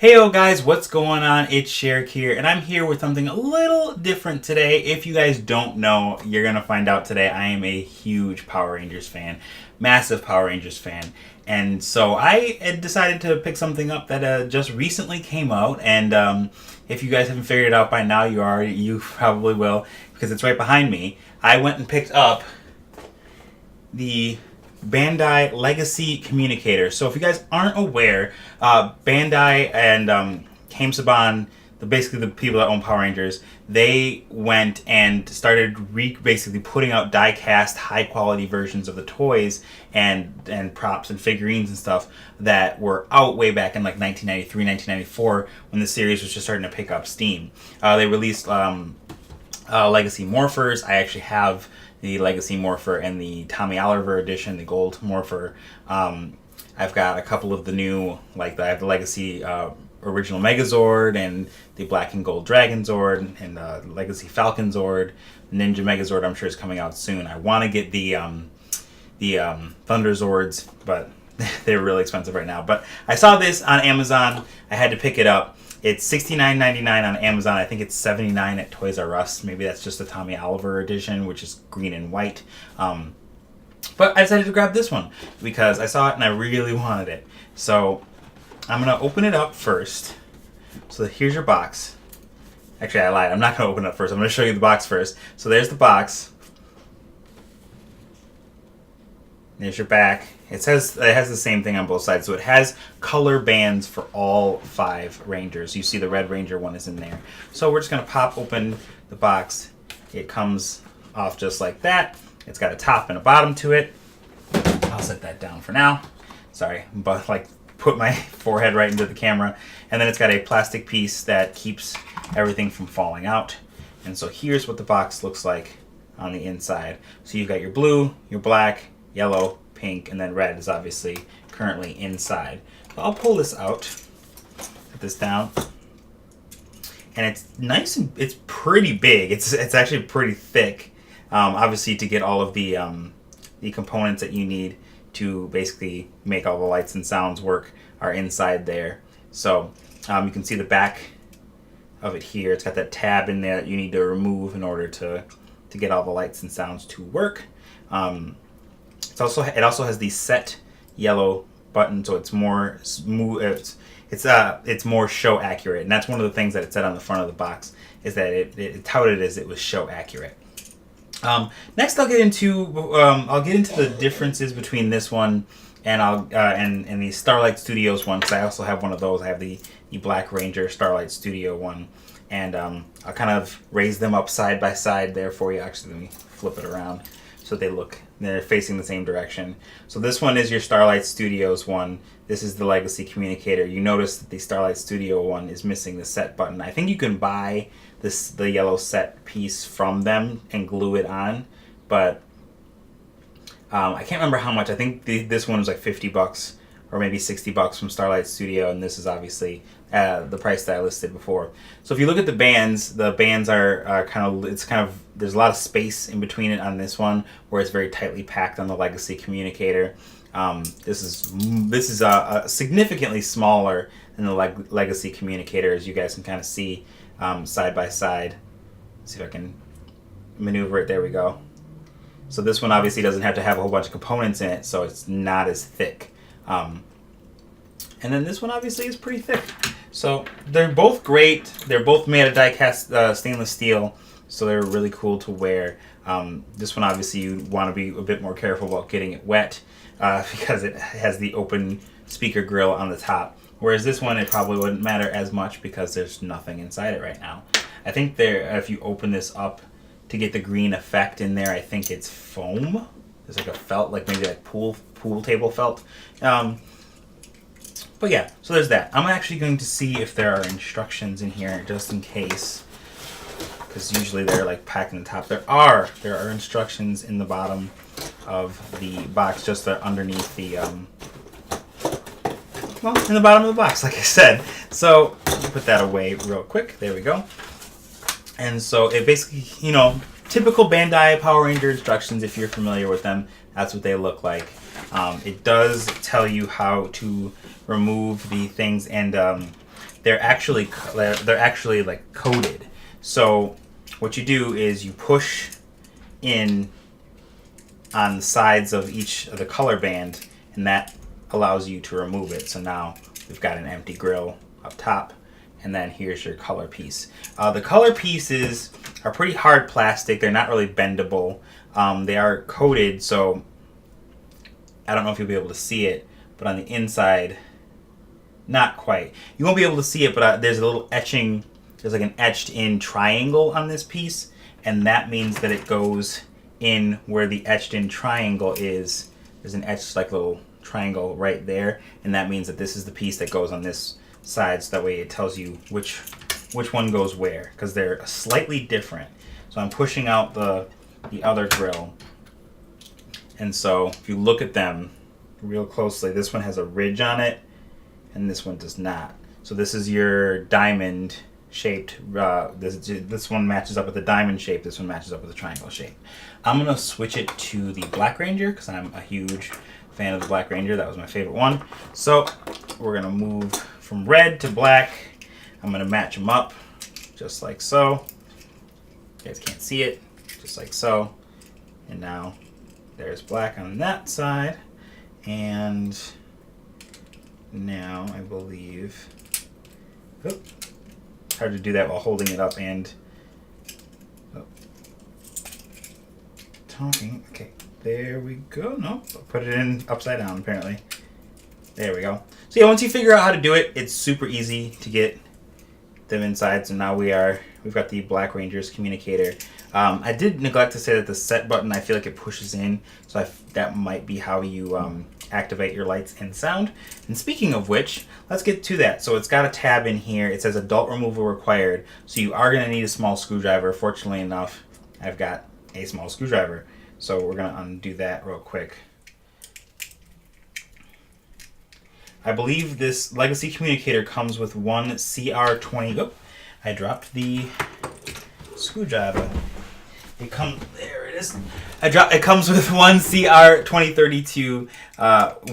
Heyo guys, what's going on? It's Sherrick here, and I'm here with something a little different today. If you guys don't know, you're going to find out today. I am a huge Power Rangers fan, massive Power Rangers fan. And so I had decided to pick something up that just recently came out, and if you guys haven't figured it out by now, you probably will, because it's right behind me. I went and picked up the Bandai Legacy Communicator. So if you guys aren't aware, Bandai and Kame Saban, basically the people that own Power Rangers, they went and started basically putting out die-cast, high-quality versions of the toys and props and figurines and stuff that were out way back in like 1993, 1994, when the series was just starting to pick up steam. They released Legacy Morphers. I actually have the Legacy Morpher and the Tommy Oliver edition, the gold Morpher. I've got a couple of the new, I have the Legacy original Megazord and the black and gold Dragon Zord and Legacy Falcon Zord. Ninja Megazord I'm sure is coming out soon. I want to get the Thunder Zords, but they're really expensive right now. But I saw this on Amazon. I had to pick it up. It's $69.99 on Amazon. I think it's $79 at Toys R Us. Maybe that's just the Tommy Oliver edition, which is green and white. But I decided to grab this one because I saw it and I really wanted it. So I'm going to open it up first. So here's your box. Actually, I lied. I'm not going to open it up first. I'm going to show you the box first. So there's the box. There's your back. It has the same thing on both sides. So it has color bands for all 5 Rangers. You see the Red Ranger one is in there. So we're just going to pop open the box. It comes off just like that. It's got a top and a bottom to it. I'll set that down for now. Sorry, but put my forehead right into the camera. And then it's got a plastic piece that keeps everything from falling out. And so here's what the box looks like on the inside. So you've got your blue, your black, yellow, pink, and then red is obviously currently inside. So I'll pull this out, put this down, and it's nice and it's pretty big. It's actually pretty thick. Obviously, to get all of the components that you need to basically make all the lights and sounds work are inside there. So you can see the back of it here. It's got that tab in there that you need to remove in order to get all the lights and sounds to work. It also has the set yellow button, so it's more smooth. It's more show accurate, and that's one of the things that it said on the front of the box is that it touted as it was show accurate. Next, I'll get into the differences between this one and and the Starlight Studios one, because I also have one of those. I have the Black Ranger Starlight Studio one, and I'll kind of raise them up side by side there for you. Actually, let me flip it around so they're facing the same direction. So this one is your Starlight Studios one. This is the Legacy Communicator. You notice that the Starlight Studio one is missing the set button. I think you can buy the yellow set piece from them and glue it on, but I can't remember how much. I think this one was like $50 or maybe $60 from Starlight Studio, and this is obviously the price that I listed before. So if you look at the bands are there's a lot of space in between it on this one, where it's very tightly packed on the Legacy Communicator. This is significantly smaller than the Legacy Communicator, as you guys can kind of see side by side. Let's see if I can maneuver it. There we go. So this one obviously doesn't have to have a whole bunch of components in it, so it's not as thick. And then this one obviously is pretty thick. So they're both great. They're both made of die-cast stainless steel, so they're really cool to wear. This one obviously you want to be a bit more careful about getting it wet because it has the open speaker grill on the top. Whereas this one, it probably wouldn't matter as much because there's nothing inside it right now. I think if you open this up to get the green effect in there, I think it's foam. There's like a felt, maybe pool table felt. But yeah, so there's that. I'm actually going to see if there are instructions in here just in case, because usually they're packed in the top. There are instructions in the bottom of the box, just underneath the in the bottom of the box, like I said. So put that away real quick. There we go. And so it basically, typical Bandai Power Ranger instructions, if you're familiar with them, that's what they look like. It does tell you how to remove the things, and they're actually like coated. So what you do is you push in on the sides of each of the color band, and that allows you to remove it. So now we've got an empty grill up top, and then here's your color piece. The color pieces are pretty hard plastic. They're not really bendable. They are coated, so I don't know if you'll be able to see it, but on the inside, not quite. You won't be able to see it, but there's a little etching. There's like an etched in triangle on this piece, and that means that it goes in where the etched in triangle is. There's an etched like little triangle right there, and that means that this is the piece that goes on this side, so that way it tells you which one goes where, because they're slightly different. So I'm pushing out the other grill, and so if you look at them real closely, this one has a ridge on it and this one does not. So this is your diamond shaped, this one matches up with the diamond shape, this one matches up with the triangle shape. I'm going to switch it to the Black Ranger because I'm a huge fan of the Black Ranger. That was my favorite one. So we're going to move from red to black. I'm going to match them up just like so. You guys can't see it, just like so. And now there's black on that side, and now I believe, hard to do that while holding it up and talking. Okay, there we go. Nope, I'll put it in upside down apparently. There we go. So yeah, once you figure out how to do it, it's super easy to get them inside. So now we've got the Black Ranger's communicator. I did neglect to say that the set button, I feel like it pushes in, so that might be how you activate your lights and sound. And speaking of which, let's get to that. So it's got a tab in here. It says adult removal required, so you are going to need a small screwdriver. Fortunately enough, I've got a small screwdriver, so we're going to undo that real quick. I believe this Legacy Communicator comes with one CR20. Oh, I dropped the screwdriver. There it is. It comes with one CR2032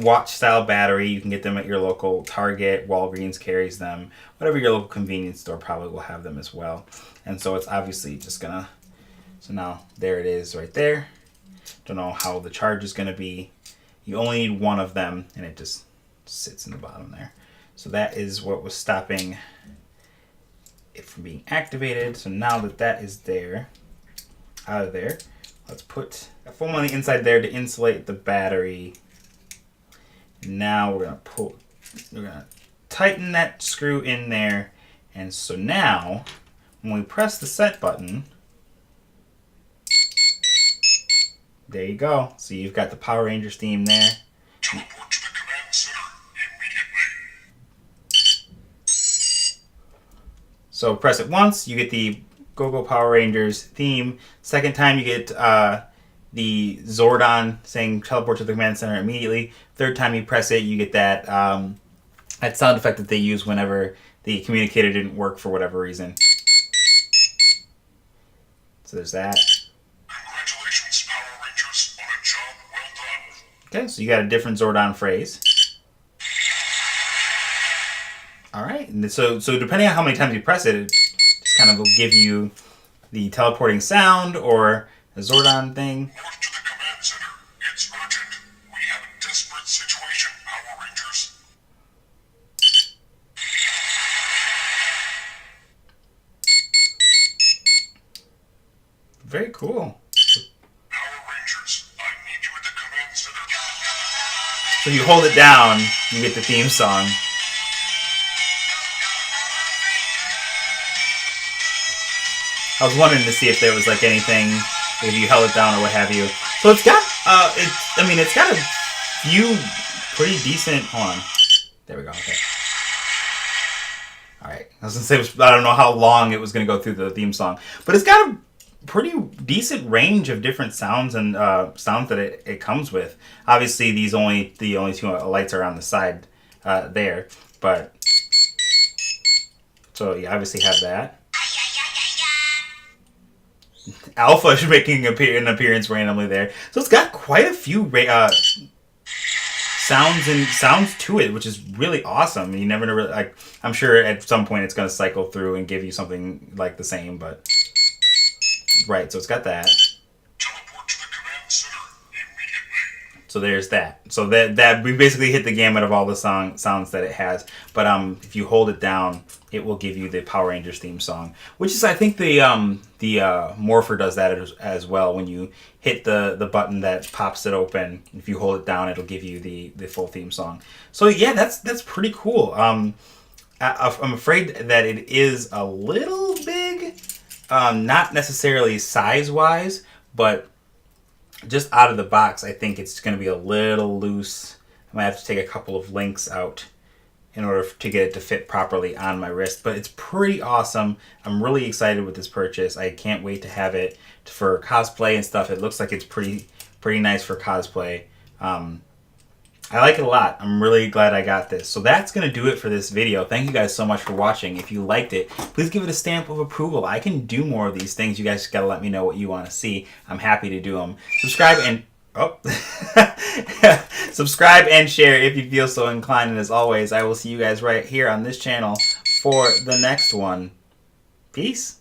watch style battery. You can get them at your local Target. Walgreens carries them. Whatever your local convenience store probably will have them as well. And so it's obviously just gonna. So now there it is right there. Don't know how the charge is gonna be. You only need one of them, and it just sits in the bottom there. So that is what was stopping it from being activated. So now that is there, out of there, let's put a foam on the inside there to insulate the battery. Now we're gonna tighten that screw in there, and so now when we press the set button, there you go. So you've got the Power Rangers theme there. Teleport to the command center immediately. So press it once, you get the Go-Go Power Rangers theme. Second time you get the Zordon saying teleport to the command center immediately. Third time you press it, you get that that sound effect that they use whenever the communicator didn't work for whatever reason. So there's that. Congratulations, Power Rangers, on a job well done. Okay, so you got a different Zordon phrase. Alright, so depending on how many times you press it just kind of will give you the teleporting sound or a Zordon thing. North to the command center. It's urgent. We have a desperate situation, Power Rangers. Very cool. Power Rangers, I need you at the command center. So if you hold it down, you get the theme song. I was wondering to see if there was like anything, if you held it down or what have you. So it's got, it's got a few pretty decent, hold on. There we go, okay. Alright, I was gonna say, I don't know how long it was gonna go through the theme song, but it's got a pretty decent range of different sounds and sounds that it comes with. Obviously, the only two lights are on the side there, but, so you obviously have that. Alpha is making an appearance randomly there. So it's got quite a few sounds to it, which is really awesome. You never know, really, like, I'm sure at some point it's going to cycle through and give you something like the same, but right. So it's got that. Teleport to the command center immediately. So there's that. So that we basically hit the gamut of all the sounds that it has. But if you hold it down, it will give you the Power Rangers theme song, which is, I think, the Morpher does that as well. When you hit the button that pops it open, if you hold it down, it'll give you the full theme song. So yeah, that's pretty cool. I'm afraid that it is a little big, not necessarily size wise, but just out of the box, I think it's going to be a little loose. I might have to take a couple of links out in order to get it to fit properly on my wrist. But it's pretty awesome. I'm really excited with this purchase. I can't wait to have it for cosplay and stuff. It looks like it's pretty nice for cosplay. I like it a lot. I'm really glad I got this. So that's going to do it for this video. Thank you guys so much for watching. If you liked it, please give it a stamp of approval. I can do more of these things. You guys just got to let me know what you want to see. I'm happy to do them. Subscribe and... Oh. Subscribe and share if you feel so inclined. And as always, I will see you guys right here on this channel for the next one. Peace.